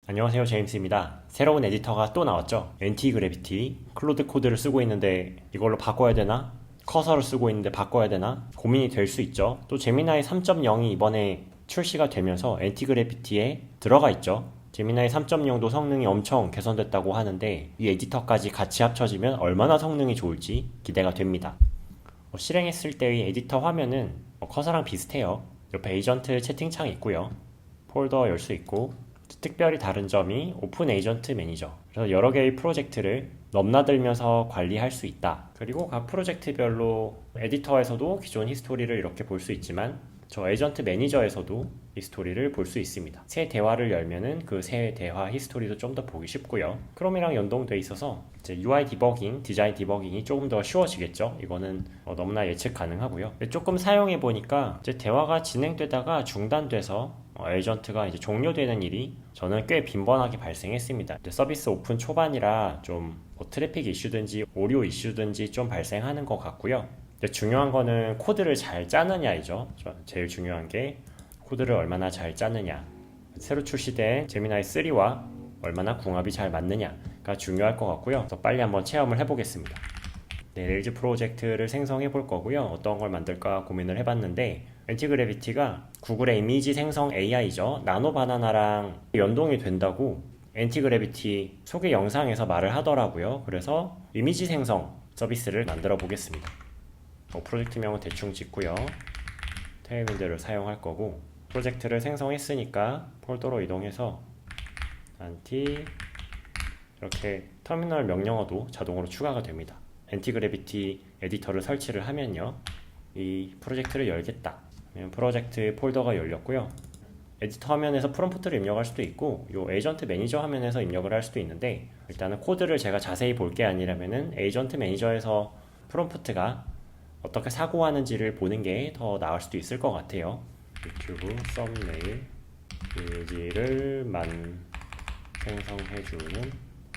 안녕하세요, 제임스입니다. 새로운 에디터가 또 나왔죠. NT-그래비티 클로드 코드를 쓰고 있는데 이걸로 바꿔야 되나? 커서를 쓰고 있는데 바꿔야 되나? 고민이 될 수 있죠. 또 제미나이 3.0이 이번에 출시가 되면서 NT-그래비티에 들어가 있죠. 제미나이 3.0도 성능이 엄청 개선됐다고 하는데 이 에디터까지 같이 합쳐지면 얼마나 성능이 좋을지 기대가 됩니다. 실행했을 때의 에디터 화면은 커서랑 비슷해요. 옆에 에이전트 채팅창이 있고요. 폴더 열 수 있고, 특별히 다른 점이 오픈 에이전트 매니저. 그래서 여러 개의 프로젝트를 넘나들면서 관리할 수 있다. 그리고 각 프로젝트별로 에디터에서도 기존 히스토리를 이렇게 볼 수 있지만 저 에이전트 매니저에서도 히스토리를 볼 수 있습니다. 새 대화를 열면은 그 새 대화 히스토리도 좀 더 보기 쉽고요. 크롬이랑 연동돼 있어서 이제 UI 디버깅, 디자인 디버깅이 조금 더 쉬워지겠죠. 이거는 너무나 예측 가능하고요. 조금 사용해 보니까 이제 대화가 진행되다가 중단돼서 에이전트가 이제 종료되는 일이 저는 꽤 빈번하게 발생했습니다. 서비스 오픈 초반이라 좀 트래픽 이슈든지 오류 이슈든지 좀 발생하는 것 같고요. 중요한 거는 코드를 잘 짜느냐이죠. 제일 중요한 게 코드를 얼마나 잘 짜느냐. 새로 출시된 제미나이 3와 얼마나 궁합이 잘 맞느냐가 중요할 것 같고요. 그래서 빨리 한번 체험을 해보겠습니다. 네, 레일즈 프로젝트를 생성해 볼 거고요. 어떤 걸 만들까 고민을 해봤는데 NT-그래비티가 구글의 이미지 생성 AI죠. 나노바나나랑 연동이 된다고 NT-그래비티 소개 영상에서 말을 하더라고요. 그래서 이미지 생성 서비스를 만들어 보겠습니다. 프로젝트명은 대충 짓고요. 테일윈드를 사용할 거고, 프로젝트를 생성했으니까 폴더로 이동해서 NT 이렇게 터미널 명령어도 자동으로 추가가 됩니다. NT-그래비티 에디터를 설치를 하면요, 이 프로젝트를 열겠다. 프로젝트 폴더가 열렸고요. 에디터 화면에서 프롬프트를 입력할 수도 있고 이 에이전트 매니저 화면에서 입력을 할 수도 있는데, 일단은 코드를 제가 자세히 볼 게 아니라면은 에이전트 매니저에서 프롬프트가 어떻게 사고하는지를 보는 게 더 나을 수도 있을 것 같아요. 유튜브 썸네일 이미지를 생성해주는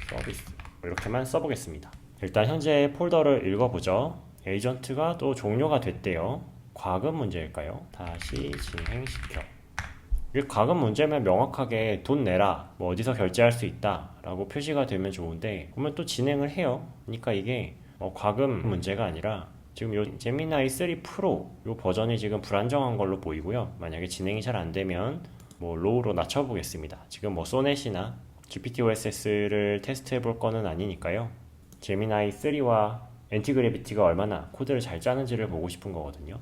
서비스, 이렇게만 써보겠습니다. 일단 현재 폴더를 읽어보죠. 에이전트가 또 종료가 됐대요. 과금 문제일까요? 다시 진행시켜. 이게 과금 문제면 명확하게 돈 내라, 뭐 어디서 결제할 수 있다 라고 표시가 되면 좋은데, 그러면 또 진행을 해요. 그러니까 이게 과금 문제가 아니라 지금 요 제미나이 3 프로 요 버전이 지금 불안정한 걸로 보이고요. 만약에 진행이 잘 안 되면 로우로 낮춰 보겠습니다. 지금 소넷이나 GPTOSS를 테스트 해볼 거는 아니니까요. 제미나이 3와 NT-그래비티가 얼마나 코드를 잘 짜는지를 보고 싶은 거거든요.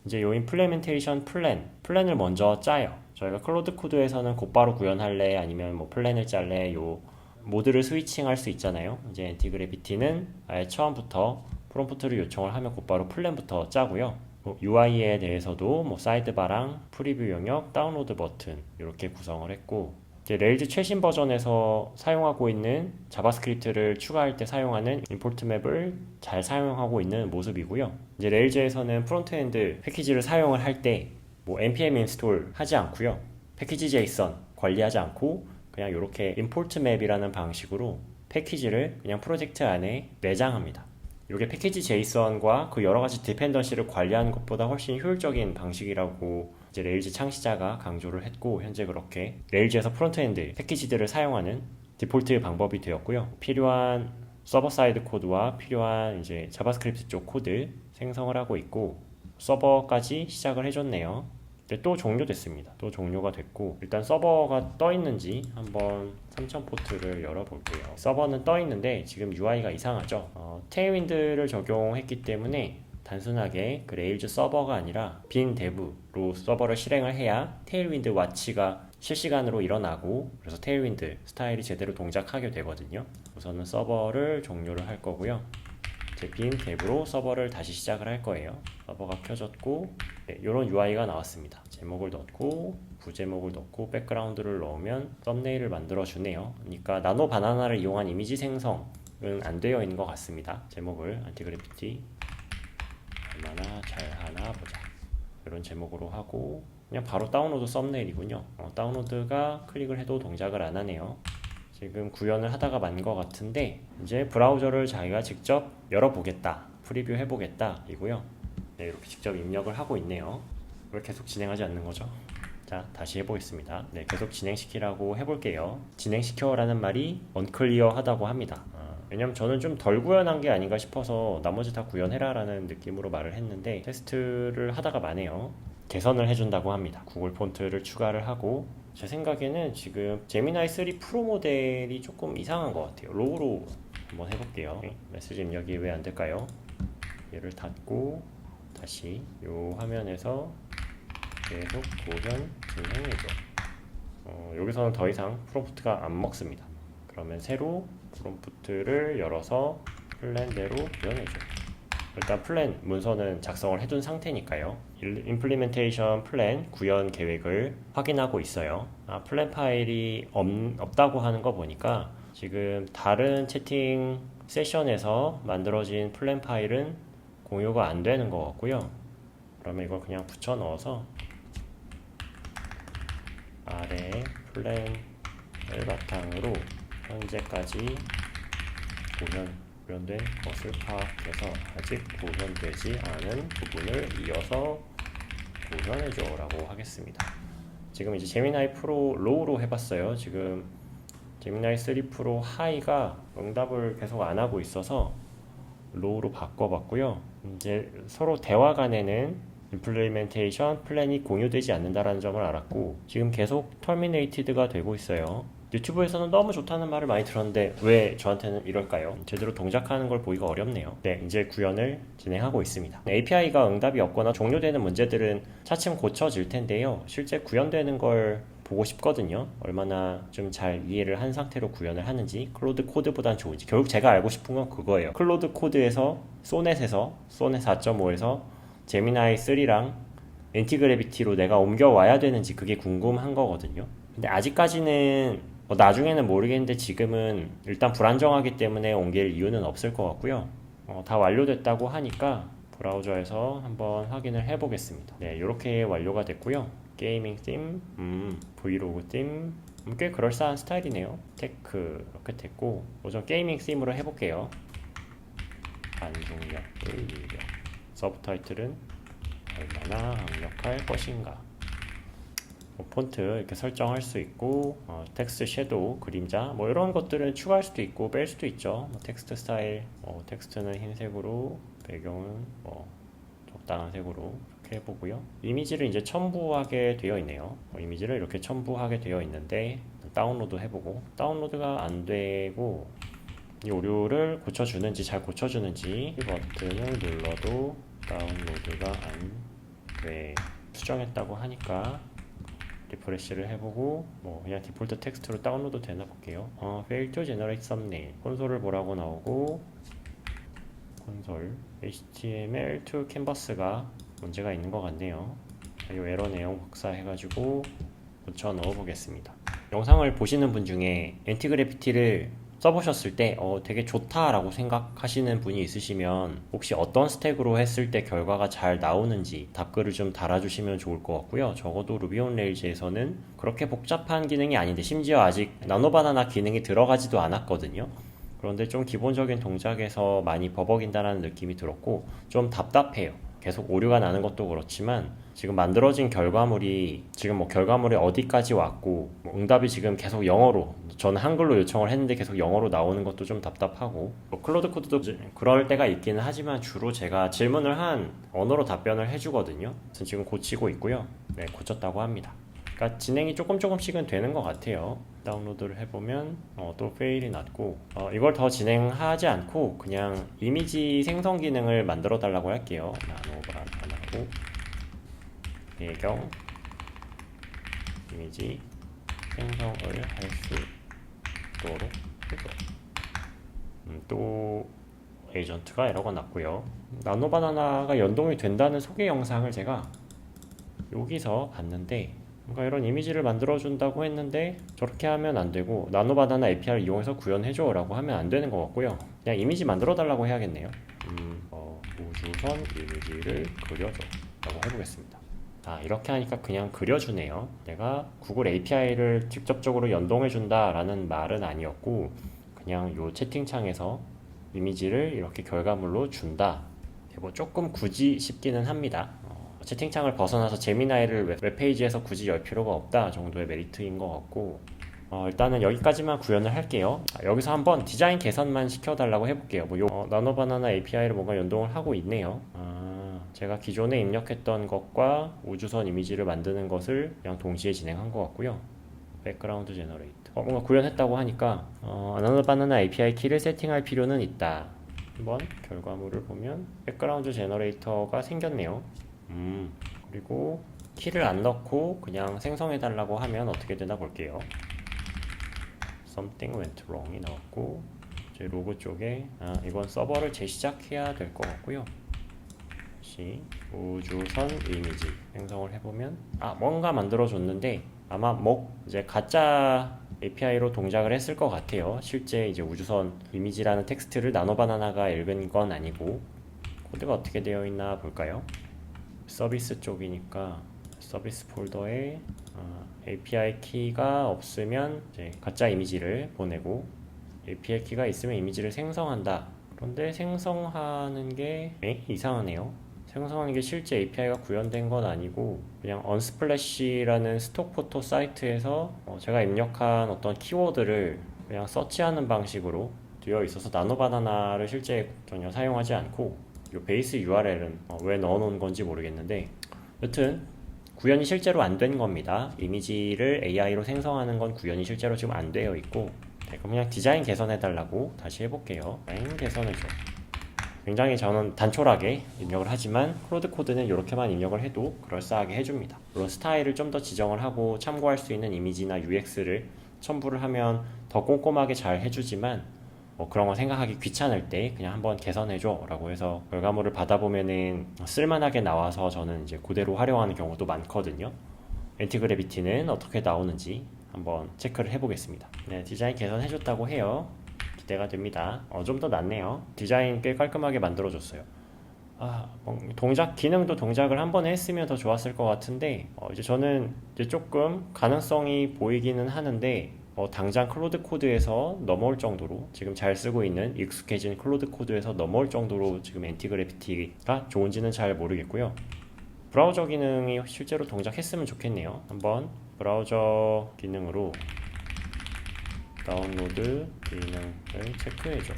이제 요 임플레멘테이션 플랜을 먼저 짜요. 저희가 클로드 코드에서는 곧바로 구현할래, 아니면 플랜을 짤래, 요 모드를 스위칭할 수 있잖아요. 이제 NT-그래비티는 아예 처음부터 프롬프트를 요청을 하면 곧바로 플랜부터 짜고요. UI에 대해서도 사이드바랑 프리뷰 영역, 다운로드 버튼 이렇게 구성을 했고, 이제 레일즈 최신 버전에서 사용하고 있는 자바스크립트를 추가할 때 사용하는 임포트 맵을 잘 사용하고 있는 모습이고요. 이제 레일즈에서는 프론트엔드 패키지를 사용을 할 때 npm 인스톨 하지 않고요. 패키지 JSON 관리하지 않고 그냥 이렇게 임포트 맵이라는 방식으로 패키지를 그냥 프로젝트 안에 내장합니다. 이게 패키지 JSON과 그 여러 가지 디펜던시를 관리하는 것보다 훨씬 효율적인 방식이라고 이제 레일즈 창시자가 강조를 했고, 현재 그렇게 레일즈에서 프론트엔드 패키지들을 사용하는 디폴트 방법이 되었고요. 필요한 서버 사이드 코드와 필요한 이제 자바스크립트 쪽 코드 생성을 하고 있고, 서버까지 시작을 해줬네요. 또 종료됐습니다. 또 종료가 됐고, 일단 서버가 떠 있는지 한번 3000 포트를 열어볼게요. 서버는 떠 있는데 지금 UI가 이상하죠. 테일윈드를 적용했기 때문에 단순하게 그 레일즈 서버가 아니라 빈 데브로 서버를 실행을 해야 테일윈드 와치가 실시간으로 일어나고, 그래서 테일윈드 스타일이 제대로 동작하게 되거든요. 우선은 서버를 종료를 할 거고요. 제 빈 탭으로 서버를 다시 시작을 할 거예요. 서버가 켜졌고, 이런 UI가 나왔습니다. 제목을 넣고, 부제목을 넣고, 백그라운드를 넣으면 썸네일을 만들어 주네요. 그러니까 나노 바나나를 이용한 이미지 생성은 안 되어 있는 것 같습니다. 제목을 NT-그래비티 얼마나 잘하나 보자, 이런 제목으로 하고, 그냥 바로 다운로드 썸네일이군요. 다운로드가 클릭을 해도 동작을 안 하네요. 지금 구현을 하다가 만 것 같은데, 이제 브라우저를 자기가 직접 열어보겠다, 프리뷰 해보겠다 이고요. 네, 이렇게 직접 입력을 하고 있네요. 왜 계속 진행하지 않는 거죠? 자, 다시 해보겠습니다. 네, 계속 진행시키라고 해볼게요. 진행시켜라는 말이 언클리어하다고 합니다. 왜냐면 저는 좀 덜 구현한 게 아닌가 싶어서 나머지 다 구현해라 라는 느낌으로 말을 했는데 테스트를 하다가 마네요. 개선을 해준다고 합니다. 구글 폰트를 추가를 하고, 제 생각에는 지금 제미나이 3 프로 모델이 조금 이상한 것 같아요. 로우로 한번 해볼게요. 메시지 입력이 왜 안 될까요? 얘를 닫고 다시 이 화면에서 계속 구현 진행해줘. 여기서는 더 이상 프롬프트가 안 먹습니다. 그러면 새로 프롬프트를 열어서 플랜대로 구현해줘. 일단 플랜 문서는 작성을 해둔 상태니까요. 임플리멘테이션 플랜 구현 계획을 확인하고 있어요. 플랜 파일이 없다고 하는 거 보니까 지금 다른 채팅 세션에서 만들어진 플랜 파일은 공유가 안 되는 것 같고요. 그러면 이걸 그냥 붙여 넣어서 아래 플랜을 바탕으로 현재까지 구현된 것을 파악해서 아직 구현되지 않은 부분을 이어서 구현해줘 라고 하겠습니다. 지금 이제 제미나이 프로 로우로 해봤어요. 지금 제미나이 3 프로 하이가 응답을 계속 안 하고 있어서 로우로 바꿔봤고요. 이제 서로 대화 간에는 임플리멘테이션 플랜이 공유되지 않는다라는 점을 알았고, 지금 계속 터미네이티드가 되고 있어요. 유튜브에서는 너무 좋다는 말을 많이 들었는데 왜 저한테는 이럴까요? 제대로 동작하는 걸 보기가 어렵네요. 네, 이제 구현을 진행하고 있습니다. API가 응답이 없거나 종료되는 문제들은 차츰 고쳐질 텐데요. 실제 구현되는 걸 보고 싶거든요. 얼마나 좀 잘 이해를 한 상태로 구현을 하는지, 클로드 코드보단 좋은지. 결국 제가 알고 싶은 건 그거예요. 클로드 코드에서 소넷 4.5에서 제미나이 3랑 엔티그래비티로 내가 옮겨와야 되는지 그게 궁금한 거거든요. 근데 아직까지는 나중에는 모르겠는데 지금은 일단 불안정하기 때문에 옮길 이유는 없을 것 같고요. 다 완료됐다고 하니까 브라우저에서 한번 확인을 해보겠습니다. 네, 이렇게 완료가 됐고요. 게이밍 팀, 브이로그 팀, 꽤 그럴싸한 스타일이네요. 테크 이렇게 됐고, 우선 게이밍 팀으로 해볼게요. 반중력을 입력. 서브타이틀은 얼마나 강력할 것인가. 폰트 이렇게 설정할 수 있고, 텍스트 섀도우, 그림자 이런 것들은 추가할 수도 있고 뺄 수도 있죠. 텍스트 스타일, 텍스트는 흰색으로, 배경은 적당한 색으로 이렇게 해보고요. 이미지를 이제 첨부하게 되어 있네요. 이미지를 이렇게 첨부하게 되어 있는데 다운로드 해보고, 다운로드가 안 되고 이 오류를 고쳐주는지 잘 고쳐주는지, 이 버튼을 눌러도 다운로드가 안 돼. 수정했다고 하니까 리프레시를 해보고 그냥 디폴트 텍스트로 다운로드 되나 볼게요. fail to generate thumbnail. 콘솔을 보라고 나오고, 콘솔 HTML to canvas가 문제가 있는 것 같네요. 이 에러 내용 복사해가지고 고쳐 넣어 보겠습니다. 영상을 보시는 분 중에 엔티그래피티를 써보셨을 때 되게 좋다라고 생각하시는 분이 있으시면 혹시 어떤 스택으로 했을 때 결과가 잘 나오는지 답글을 좀 달아주시면 좋을 것 같고요. 적어도 루비 온 레일즈에서는 그렇게 복잡한 기능이 아닌데, 심지어 아직 나노바나나 기능이 들어가지도 않았거든요. 그런데 좀 기본적인 동작에서 많이 버벅인다는 느낌이 들었고 좀 답답해요. 계속 오류가 나는 것도 그렇지만 지금 만들어진 결과물이 지금 결과물이 어디까지 왔고 응답이 지금 계속 영어로, 저는 한글로 요청을 했는데 계속 영어로 나오는 것도 좀 답답하고, 클로드 코드도 그럴 때가 있기는 하지만 주로 제가 질문을 한 언어로 답변을 해주거든요. 지금 고치고 있고요. 네, 고쳤다고 합니다. 그러니까 진행이 조금씩은 되는 것 같아요. 다운로드를 해보면 또 페일이 났고, 이걸 더 진행하지 않고 그냥 이미지 생성 기능을 만들어 달라고 할게요. 나노바나나고 배경 이미지 생성을 할 수 있도록 해줘. 또 에이전트가 에러가 났고요. 나노바나나가 연동이 된다는 소개 영상을 제가 여기서 봤는데, 뭔가 이런 이미지를 만들어준다고 했는데 저렇게 하면 안 되고, 나노바나나 API를 이용해서 구현해줘 라고 하면 안 되는 것 같고요. 그냥 이미지 만들어 달라고 해야겠네요. 우주선 이미지를 그려줘 라고 해보겠습니다. 이렇게 하니까 그냥 그려주네요. 내가 구글 API를 직접적으로 연동해준다 라는 말은 아니었고, 그냥 요 채팅창에서 이미지를 이렇게 결과물로 준다. 조금 굳이 싶기는 합니다. 채팅창을 벗어나서 제미나이를 웹페이지에서 굳이 열 필요가 없다 정도의 메리트인 것 같고, 일단은 여기까지만 구현을 할게요. 여기서 한번 디자인 개선만 시켜달라고 해볼게요. 나노바나나 API를 뭔가 연동을 하고 있네요. 제가 기존에 입력했던 것과 우주선 이미지를 만드는 것을 그냥 동시에 진행한 것 같고요. 백그라운드 제너레이터. 뭔가 구현했다고 하니까 나노바나나 API 키를 세팅할 필요는 있다. 한번 결과물을 보면 백그라운드 제너레이터가 생겼네요. 그리고 키를 안 넣고 그냥 생성해달라고 하면 어떻게 되나 볼게요. Something went wrong이 나왔고, 이제 로고 쪽에 이건 서버를 재시작해야 될 것 같고요. 다시 우주선 이미지 생성을 해보면 뭔가 만들어줬는데 아마 이제 가짜 API로 동작을 했을 것 같아요. 실제 이제 우주선 이미지라는 텍스트를 나노바나나가 읽은 건 아니고. 코드가 어떻게 되어 있나 볼까요? 서비스 쪽이니까 서비스 폴더에 API 키가 없으면 이제 가짜 이미지를 보내고, API 키가 있으면 이미지를 생성한다. 그런데 생성하는 게 이상하네요. 생성하는 게 실제 API가 구현된 건 아니고 그냥 언스플래시라는 스톡 포토 사이트에서 제가 입력한 어떤 키워드를 그냥 서치하는 방식으로 되어 있어서 나노바나나를 실제 전혀 사용하지 않고, 이 베이스 URL은 왜 넣어놓은 건지 모르겠는데, 여튼 구현이 실제로 안 된 겁니다. 이미지를 AI로 생성하는 건 구현이 실제로 지금 안 되어 있고, 그럼 그냥 디자인 개선해달라고 다시 해볼게요. 디자인 개선해줘. 굉장히 저는 단촐하게 입력을 하지만 클로드 코드는 이렇게만 입력을 해도 그럴싸하게 해줍니다. 물론 스타일을 좀 더 지정을 하고 참고할 수 있는 이미지나 UX를 첨부를 하면 더 꼼꼼하게 잘 해주지만, 그런 거 생각하기 귀찮을 때 그냥 한번 개선해줘 라고 해서 결과물을 받아보면은 쓸만하게 나와서 저는 이제 그대로 활용하는 경우도 많거든요. 엔티그래비티는 어떻게 나오는지 한번 체크를 해보겠습니다. 네, 디자인 개선해줬다고 해요. 기대가 됩니다. 좀 더 낫네요. 디자인 꽤 깔끔하게 만들어줬어요. 기능도 동작을 한 번에 했으면 더 좋았을 것 같은데, 이제 저는 이제 조금 가능성이 보이기는 하는데, 당장 클로드 코드에서 넘어올 정도로, 지금 잘 쓰고 있는 익숙해진 클로드 코드에서 넘어올 정도로 지금 엔티그래비티가 좋은지는 잘 모르겠고요. 브라우저 기능이 실제로 동작했으면 좋겠네요. 한번 브라우저 기능으로 다운로드 기능을 체크해줘.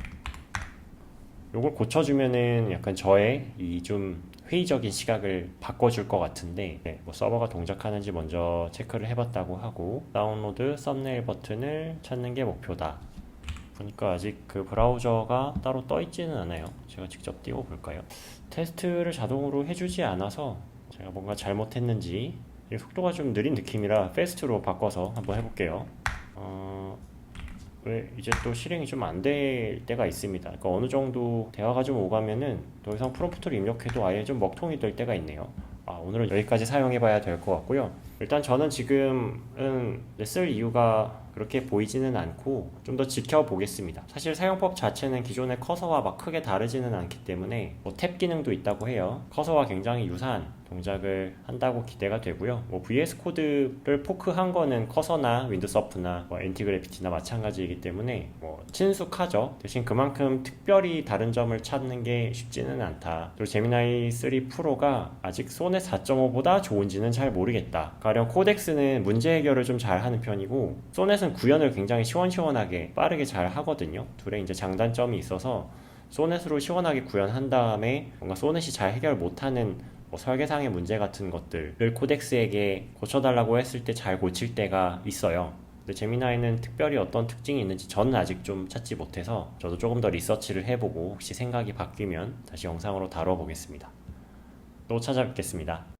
요걸 고쳐주면은 약간 저의 이 좀 회의적인 시각을 바꿔줄 것 같은데, 서버가 동작하는지 먼저 체크를 해봤다고 하고, 다운로드 썸네일 버튼을 찾는 게 목표다. 보니까 아직 그 브라우저가 따로 떠 있지는 않아요. 제가 직접 띄워 볼까요? 테스트를 자동으로 해주지 않아서 제가 뭔가 잘못했는지, 속도가 좀 느린 느낌이라 패스트로 바꿔서 한번 해볼게요. 왜 이제 또 실행이 좀 안 될 때가 있습니다. 그러니까 어느 정도 대화가 좀 오가면은 더 이상 프롬프트를 입력해도 아예 좀 먹통이 될 때가 있네요. 오늘은 여기까지 사용해 봐야 될 것 같고요. 일단 저는 지금은 쓸 이유가 그렇게 보이지는 않고 좀 더 지켜보겠습니다. 사실 사용법 자체는 기존의 커서와 막 크게 다르지는 않기 때문에 탭 기능도 있다고 해요. 커서와 굉장히 유사한 동작을 한다고 기대가 되고요. VS 코드를 포크한 거는 커서나 윈드서프나 엔티그래비티나 마찬가지이기 때문에 친숙하죠. 대신 그만큼 특별히 다른 점을 찾는 게 쉽지는 않다. 그리고 제미나이 3 프로가 아직 소넷 4.5보다 좋은지는 잘 모르겠다. 가령 코덱스는 문제 해결을 좀 잘하는 편이고, 소넷은 구현을 굉장히 시원시원하게 빠르게 잘 하거든요. 둘의 이제 장단점이 있어서 소넷으로 시원하게 구현한 다음에 뭔가 소넷이 잘 해결 못하는 설계상의 문제 같은 것들을 코덱스에게 고쳐달라고 했을 때 잘 고칠 때가 있어요. 근데 제미나이는 특별히 어떤 특징이 있는지 저는 아직 좀 찾지 못해서 저도 조금 더 리서치를 해보고 혹시 생각이 바뀌면 다시 영상으로 다뤄보겠습니다. 또 찾아뵙겠습니다.